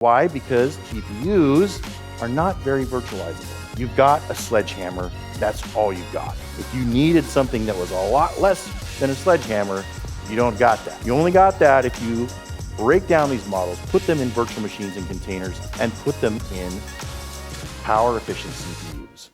Why? Because GPUs are not very virtualizable. You've got a sledgehammer, that's all you've got. If you needed something that was a lot less than a sledgehammer, you don't got that. You only got that if you break down these models, put them in virtual machines and containers, and put them in power-efficient CPUs.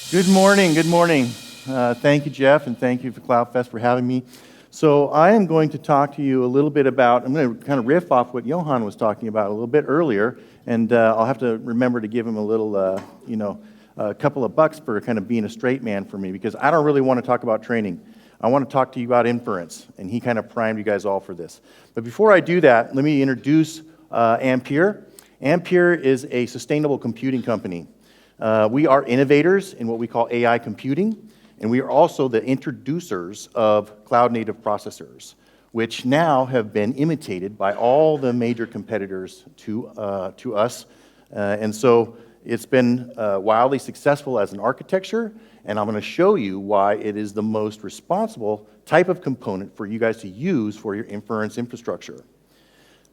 Good morning, good morning. Thank you, Jeff, and thank you for CloudFest for having me. So I am going to talk to you a little bit about, I'm going to kind of riff off what Johan was talking about a little bit earlier, and I'll have to remember to give him a little, a couple of bucks for kind of being a straight man for me, because I don't really want to talk about training. I want to talk to you about inference, and he kind of primed you guys all for this. But before I do that, let me introduce Ampere. Ampere is a sustainable computing company. We are innovators in what we call AI computing, and we are also the introducers of cloud-native processors, which now have been imitated by all the major competitors to us. And so it's been wildly successful as an architecture, and I'm going to show you why it is the most responsible type of component for you guys to use for your inference infrastructure.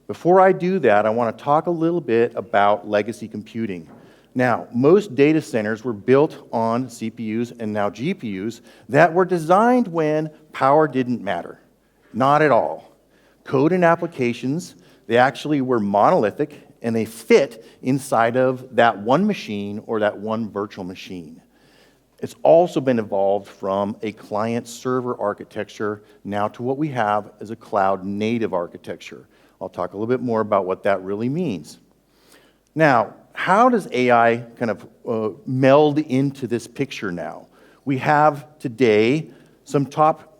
Before I do that, I want to talk a little bit about legacy computing. Now, most data centers were built on CPUs and now GPUs that were designed when power didn't matter. Not at all. Code and applications, they actually were monolithic and they fit inside of that one machine or that one virtual machine. It's also been evolved from a client-server architecture now to what we have as a cloud-native architecture. I'll talk a little bit more about what that really means. Now, how does AI kind of meld into this picture now? We have today some top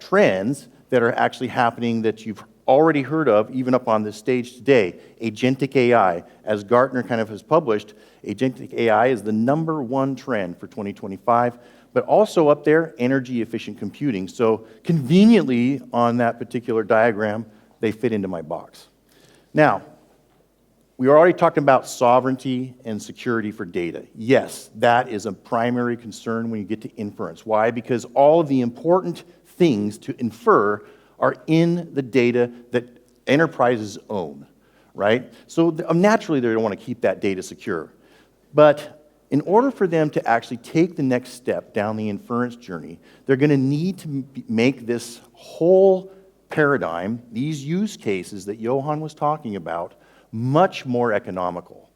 trends that are actually happening that you've already heard of, even up on this stage today. Agentic AI, as Gartner kind of has published, agentic AI is the #1 trend for 2025, but also up there, energy efficient computing. So conveniently on that particular diagram, they fit into my box. Now, we are already talking about sovereignty and security for data. Yes, that is a primary concern when you get to inference. Why? Because all of the important things to infer are in the data that enterprises own, right? So naturally, they don't want to keep that data secure. But in order for them to actually take the next step down the inference journey, they're going to need to make this whole paradigm, these use cases that Johan was talking about, much more economical.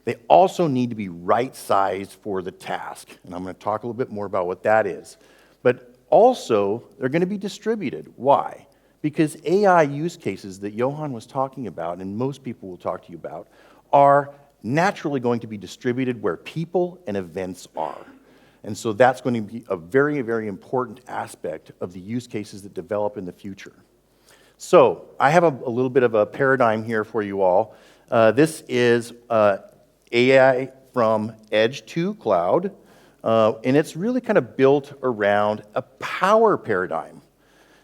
They also need to be right-sized for the task, and I'm going to talk a little bit more about what that is. But also, they're going to be distributed. Why? Because AI use cases that Johan was talking about, and most people will talk to you about, are naturally going to be distributed where people and events are. And so that's going to be a very, very important aspect of the use cases that develop in the future. So I have a little bit of a paradigm here for you all. This is AI from edge to cloud, and it's really kind of built around a power paradigm.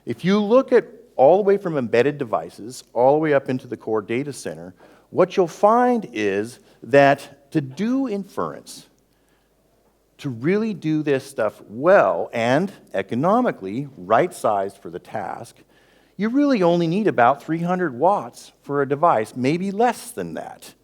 If you look at all the way from embedded devices all the way up into the core data center, what you'll find is that to do inference, to really do this stuff well and economically right-sized for the task, you really only need about 300 watts for a device, maybe less than that.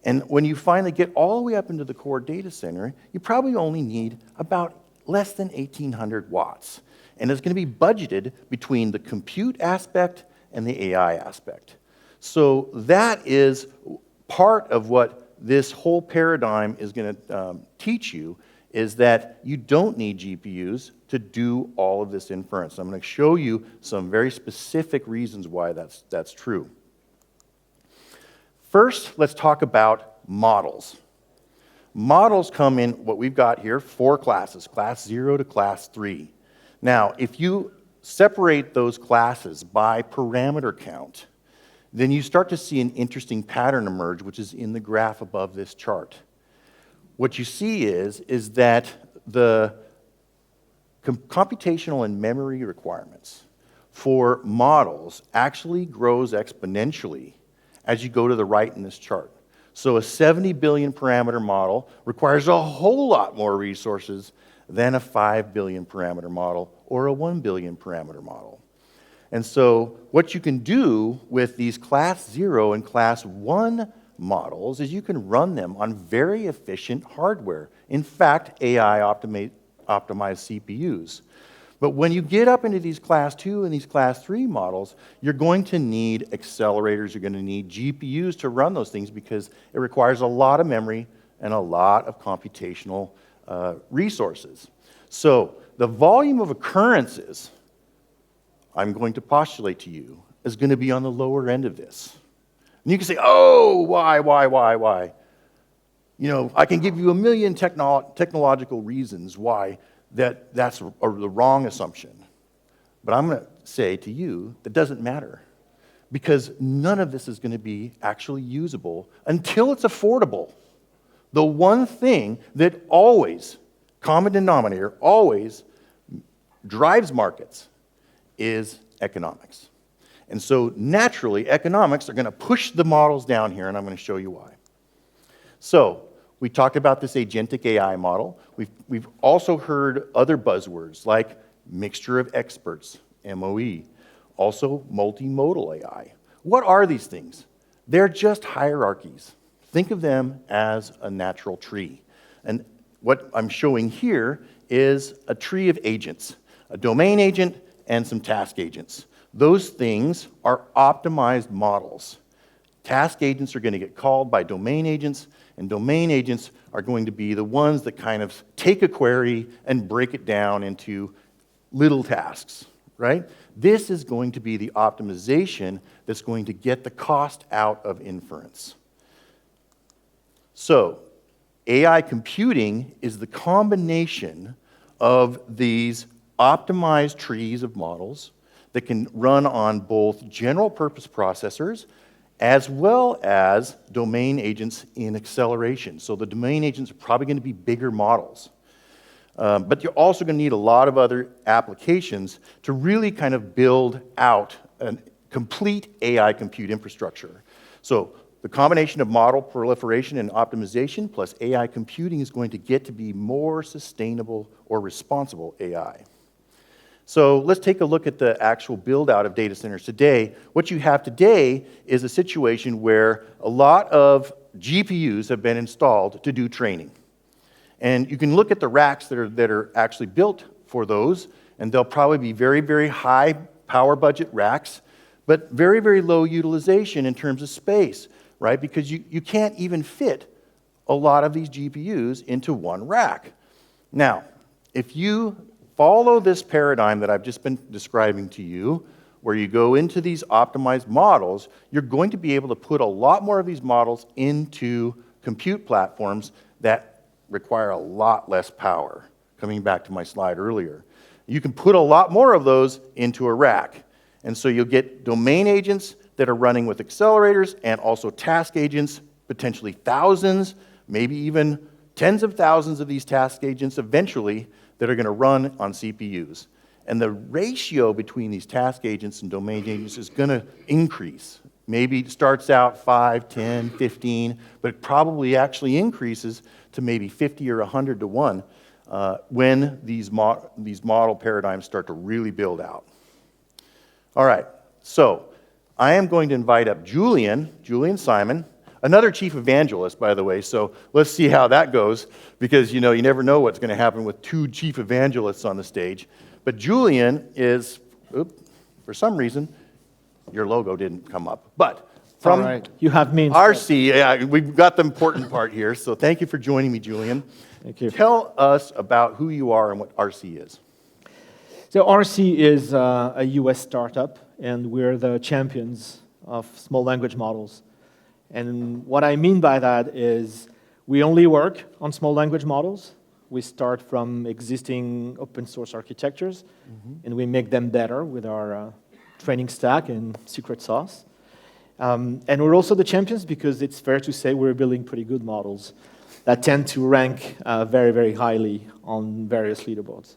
And when you finally get all the way up into the core data center, you probably only need about less than 1,800 watts. And it's going to be budgeted between the compute aspect and the AI aspect. So that is part of what this whole paradigm is going to teach you, is that you don't need GPUs to do all of this inference. I'm going to show you some very specific reasons why that's true. First, let's talk about models. Models come in what we've got here, 4 classes, class 0 to class 3. Now, if you separate those classes by parameter count, then you start to see an interesting pattern emerge, which is in the graph above this chart. What you see is that the computational and memory requirements for models actually grows exponentially as you go to the right in this chart. So a 70 billion parameter model requires a whole lot more resources than a 5 billion parameter model or a 1 billion parameter model. And so what you can do with these class 0 and class 1 models is you can run them on very efficient hardware. In fact, AI optimized CPUs. But when you get up into these class 2 and these class 3 models, you're going to need accelerators, you're going to need GPUs to run those things because it requires a lot of memory and a lot of computational resources. So the volume of occurrences, I'm going to postulate to you, is going to be on the lower end of this. And you can say, oh, why? You know, I can give you a million technological reasons why that's the wrong assumption. But I'm going to say to you, that doesn't matter. Because none of this is going to be actually usable until it's affordable. The one thing that always, common denominator, always drives markets is economics. And so naturally, economics are going to push the models down here, and I'm going to show you why. So we talked about this agentic AI model. We've also heard other buzzwords like mixture of experts, MOE, also multimodal AI. What are these things? They're just hierarchies. Think of them as a natural tree. And what I'm showing here is a tree of agents, a domain agent and some task agents. Those things are optimized models. Task agents are going to get called by domain agents, and domain agents are going to be the ones that kind of take a query and break it down into little tasks, right? This is going to be the optimization that's going to get the cost out of inference. So, AI computing is the combination of these optimized trees of models that can run on both general purpose processors as well as domain agents in acceleration. So the domain agents are probably going to be bigger models. But you're also going to need a lot of other applications to really kind of build out a complete AI compute infrastructure. So the combination of model proliferation and optimization plus AI computing is going to get to be more sustainable or responsible AI. So let's take a look at the actual build-out of data centers today. What you have today is a situation where a lot of GPUs have been installed to do training. And you can look at the racks that are actually built for those, and they'll probably be very, very high power budget racks, but very, very low utilization in terms of space, right? Because you can't even fit a lot of these GPUs into one rack. Now, if you follow this paradigm that I've just been describing to you, where you go into these optimized models, you're going to be able to put a lot more of these models into compute platforms that require a lot less power. Coming back to my slide earlier. You can put a lot more of those into a rack. And so you'll get domain agents that are running with accelerators and also task agents, potentially thousands, maybe even tens of thousands of these task agents eventually that are going to run on CPUs. And the ratio between these task agents and domain agents is going to increase. Maybe it starts out 5, 10, 15, but it probably actually increases to maybe 50 or 100 to 1 when these model paradigms start to really build out. All right, so I am going to invite up Julian Simon, another chief evangelist, by the way, so let's see how that goes, because you never know what's going to happen with two chief evangelists on the stage. But Julian is, for some reason, your logo didn't come up. But from right. You have me RC, yeah, we've got the important part here, so thank you for joining me, Julian. Thank you. Tell us about who you are and what RC is. So RC is a US startup, and we're the champions of small language models. And what I mean by that is we only work on small language models. We start from existing open source architectures, and we make them better with our training stack and secret sauce. And we're also the champions because it's fair to say we're building pretty good models that tend to rank very, very highly on various leaderboards.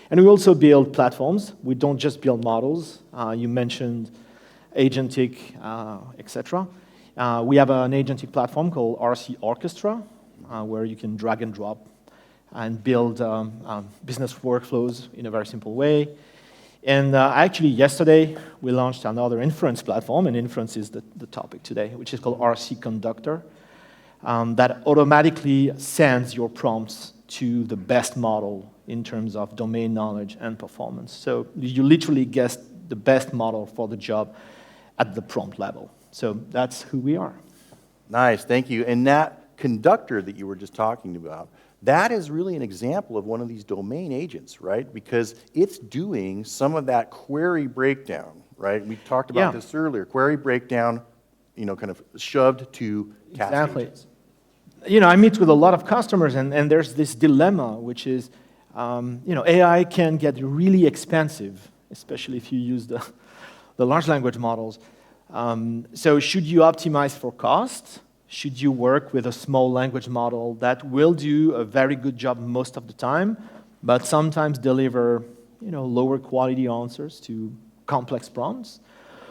And we also build platforms. We don't just build models. You mentioned agentic, etc. We have an agentic platform called RC Orchestra, where you can drag and drop and build business workflows in a very simple way. And actually, yesterday, we launched another inference platform, and inference is the topic today, which is called RC Conductor, that automatically sends your prompts to the best model in terms of domain knowledge and performance. So you literally get the best model for the job at the prompt level. So that's who we are. Nice, thank you. And that conductor that you were just talking about, that is really an example of one of these domain agents, right? Because it's doing some of that query breakdown, right? We talked about this earlier. Query breakdown, kind of shoved to task Exactly. agents. I meet with a lot of customers, and there's this dilemma, which is, AI can get really expensive, especially if you use the large language models. So should you optimize for cost? Should you work with a small language model that will do a very good job most of the time, but sometimes deliver, lower quality answers to complex prompts?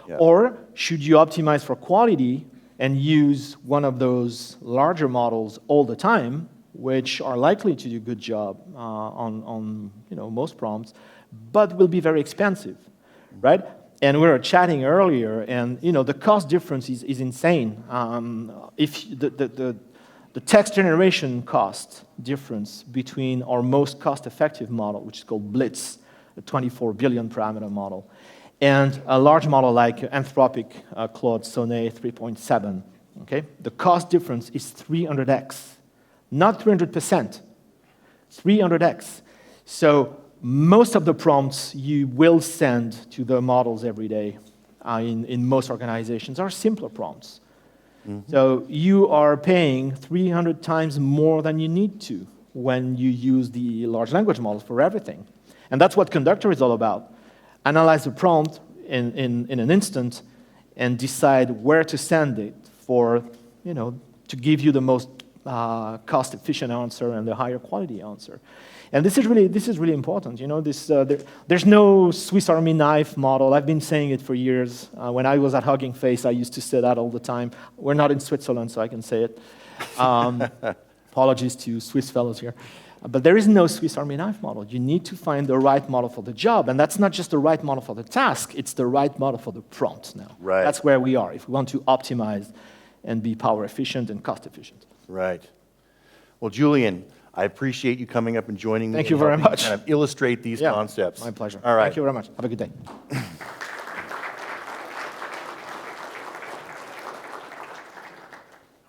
Yeah. Or should you optimize for quality and use one of those larger models all the time, which are likely to do a good job on most prompts, but will be very expensive, right? And we were chatting earlier, and the cost difference is insane. If the text generation cost difference between our most cost-effective model, which is called Blitz, a 24 billion parameter model, and a large model like Anthropic Claude Sonnet 3.7, okay? The cost difference is 300x, not 300%, 300x. So most of the prompts you will send to the models every day in most organizations are simpler prompts. Mm-hmm. So you are paying 300 times more than you need to when you use the large language models for everything. And that's what Conductor is all about. Analyze the prompt in an instant and decide where to send it for, to give you the most cost-efficient answer and the higher quality answer. And this is really important. There's no Swiss Army knife model. I've been saying it for years. When I was at Hugging Face, I used to say that all the time. We're not in Switzerland, so I can say it. Apologies to Swiss fellows here. But there is no Swiss Army knife model. You need to find the right model for the job. And that's not just the right model for the task. It's the right model for the prompt now. Right. That's where we are if we want to optimize and be power efficient and cost efficient. Right. Well, Julian, I appreciate you coming up and joining me. Thank you very much. Kind of illustrate these concepts. My pleasure. All right. Thank you very much. Have a good day.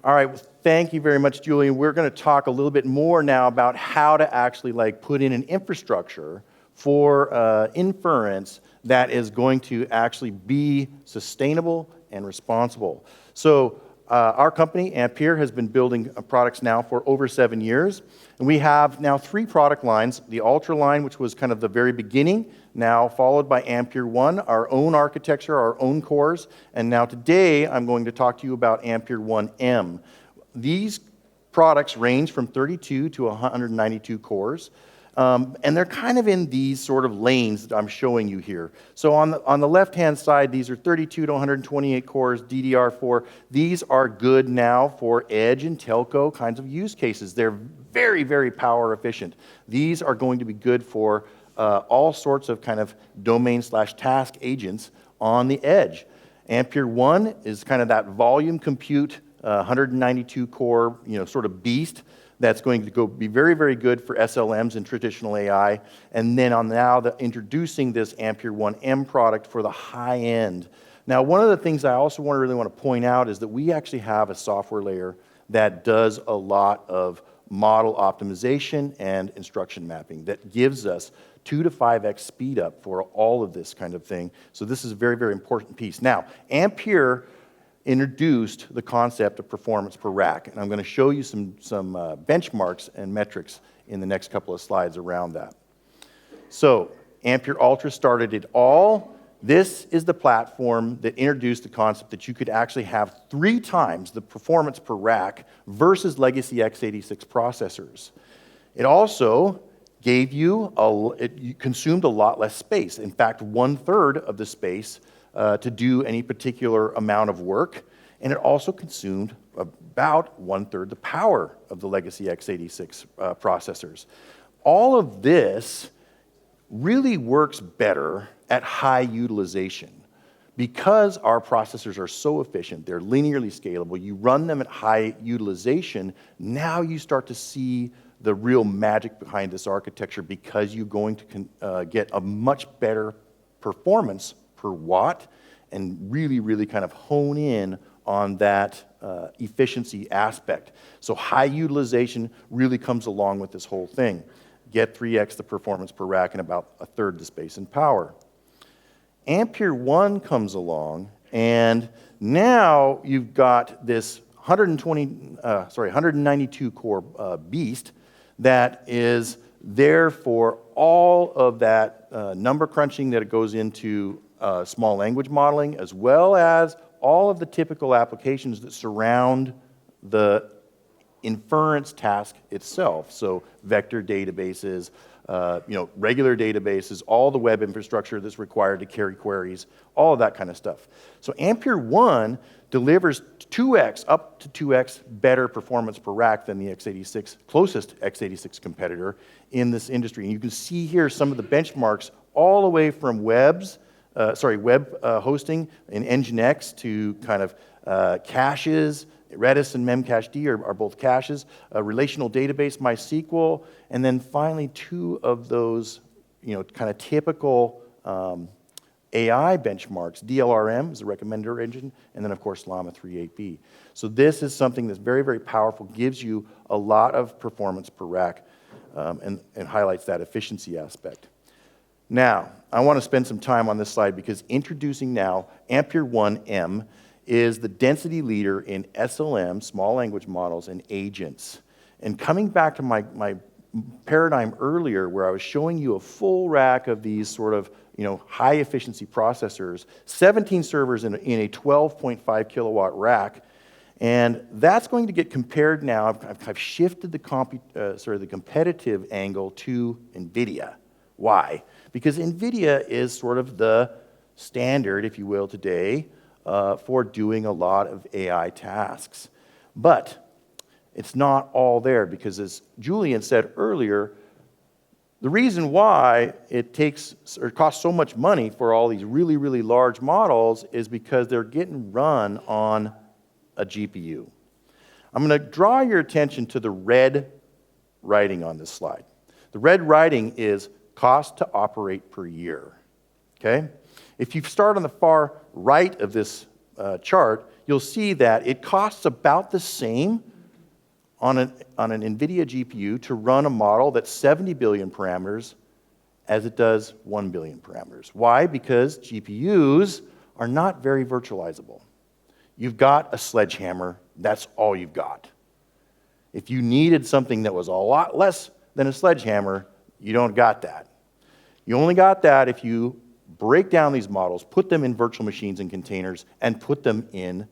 All right. Well, thank you very much, Julian. We're going to talk a little bit more now about how to actually put in an infrastructure for inference that is going to actually be sustainable and responsible. So our company, Ampere, has been building products now for over 7 years. And we have now 3 product lines. The Ultra line, which was kind of the very beginning, now followed by Ampere 1, our own architecture, our own cores. And now today, I'm going to talk to you about Ampere 1M. These products range from 32 to 192 cores. And they're kind of in these sort of lanes that I'm showing you here. So on the left-hand side, these are 32 to 128 cores, DDR4. These are good now for edge and telco kinds of use cases. They're very, very power efficient. These are going to be good for all sorts of kind of domain/task agents on the edge. Ampere 1 is kind of that volume compute, 192 core, sort of beast. That's going to be very, very good for SLMs and traditional AI. And then introducing this Ampere 1M product for the high end. Now, one of the things I also really want to point out is that we actually have a software layer that does a lot of model optimization and instruction mapping that gives us 2 to 5x speed up for all of this kind of thing. So this is a very, very important piece. Now, Ampere introduced the concept of performance per rack. And I'm going to show you some benchmarks and metrics in the next couple of slides around that. So Ampere Ultra started it all. This is the platform that introduced the concept that you could actually have 3 times the performance per rack versus legacy x86 processors. It also gave you, it consumed a lot less space. In fact, 1/3 of the space to do any particular amount of work. and it also consumed about 1/3 the power of the legacy x86 processors. All of this really works better at high utilization. Because our processors are so efficient, they're linearly scalable, you run them at high utilization, now you start to see the real magic behind this architecture because you're going to get a much better performance per watt and really, really kind of hone in on that efficiency aspect. So high utilization really comes along with this whole thing. Get 3x the performance per rack and about 1/3 the space and power. Ampere 1 comes along, and now you've got this 192 core beast that is there for all of that number crunching that it goes into small language modeling, as well as all of the typical applications that surround the inference task itself. So vector databases, regular databases, all the web infrastructure that's required to carry queries, all of that kind of stuff. So Ampere 1 delivers 2x, up to 2x better performance per rack than the x86, closest x86 competitor in this industry. And you can see here some of the benchmarks all the way from web hosting in Nginx to kind of caches. Redis and Memcached are both caches, a relational database, MySQL, and then finally two of those, kind of typical AI benchmarks. DLRM is a recommender engine, and then of course Llama 3.8b. So this is something that's very, very powerful, gives you a lot of performance per rack, and highlights that efficiency aspect. Now, I want to spend some time on this slide because introducing now Ampere 1M is the density leader in SLM, small language models, and agents. And coming back to my paradigm earlier where I was showing you a full rack of these sort of high efficiency processors, 17 servers in a 12.5 kilowatt rack, and that's going to get compared now. I've shifted the competitive angle to NVIDIA. Why? Because NVIDIA is sort of the standard, if you will, today for doing a lot of AI tasks. But it's not all there because, as Julian said earlier, the reason why it costs so much money for all these really, really large models is because they're getting run on a GPU. I'm going to draw your attention to the red writing on this slide. The red writing is cost to operate per year. Okay? If you start on the far right of this chart, you'll see that it costs about the same on an NVIDIA GPU to run a model that's 70 billion parameters as it does 1 billion parameters. Why? Because GPUs are not very virtualizable. You've got a sledgehammer, that's all you've got. If you needed something that was a lot less than a sledgehammer, you don't got that. You only got that if you break down these models, put them in virtual machines and containers, and put them in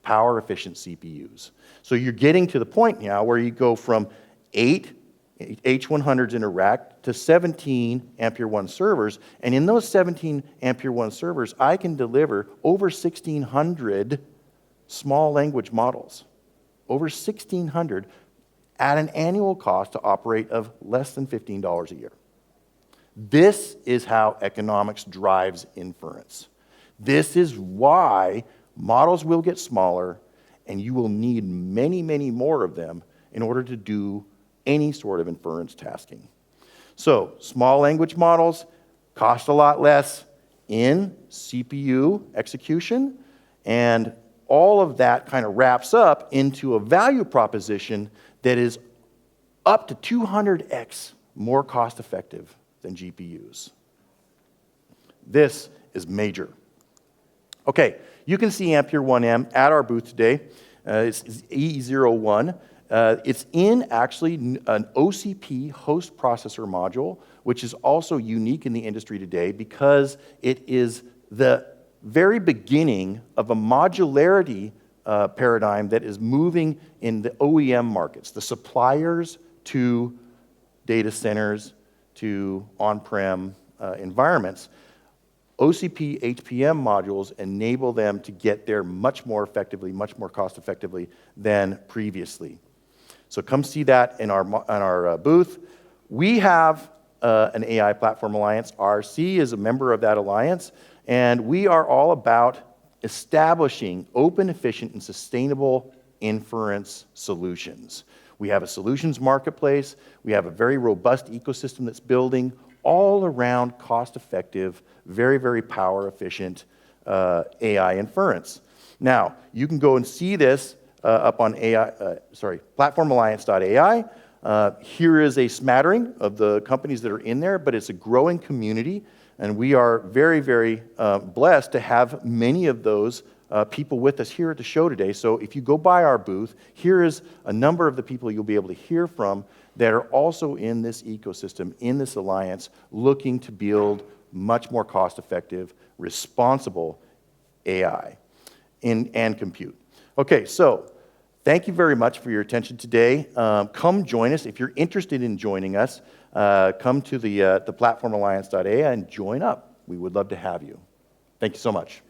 power-efficient CPUs. So you're getting to the point now where you go from 8 H100s in a rack to 17 Ampere 1 servers, and in those 17 Ampere 1 servers, I can deliver over 1,600 small language models. Over 1,600 at an annual cost to operate of less than $15 a year. This is how economics drives inference. This is why models will get smaller, and you will need many, many more of them in order to do any sort of inference tasking. So, small language models cost a lot less in CPU execution, and all of that kind of wraps up into a value proposition that is up to 200x more cost effective than GPUs. This is major. Okay, you can see Ampere 1M at our booth today. It's E01. It's in actually an OCP host processor module, which is also unique in the industry today because it is the very beginning of a modularity paradigm that is moving in the OEM markets, the suppliers to data centers, to on-prem environments. OCP HPM modules enable them to get there much more effectively, much more cost effectively than previously. So come see that in our booth. We have an AI Platform Alliance. RC is a member of that alliance, and we are all about establishing open, efficient, and sustainable inference solutions. We have a solutions marketplace. We have a very robust ecosystem that's building all around cost-effective, very, very power-efficient AI inference. Now, you can go and see this up on platformalliance.ai. Here is a smattering of the companies that are in there, but it's a growing community, and we are very, very blessed to have many of those people with us here at the show today. So if you go by our booth, here is a number of the people you'll be able to hear from that are also in this ecosystem, in this alliance, looking to build much more cost-effective, responsible AI and compute. Okay, so thank you very much for your attention today. Come join us. If you're interested in joining us, come to the platformalliance.ai and join up. We would love to have you. Thank you so much.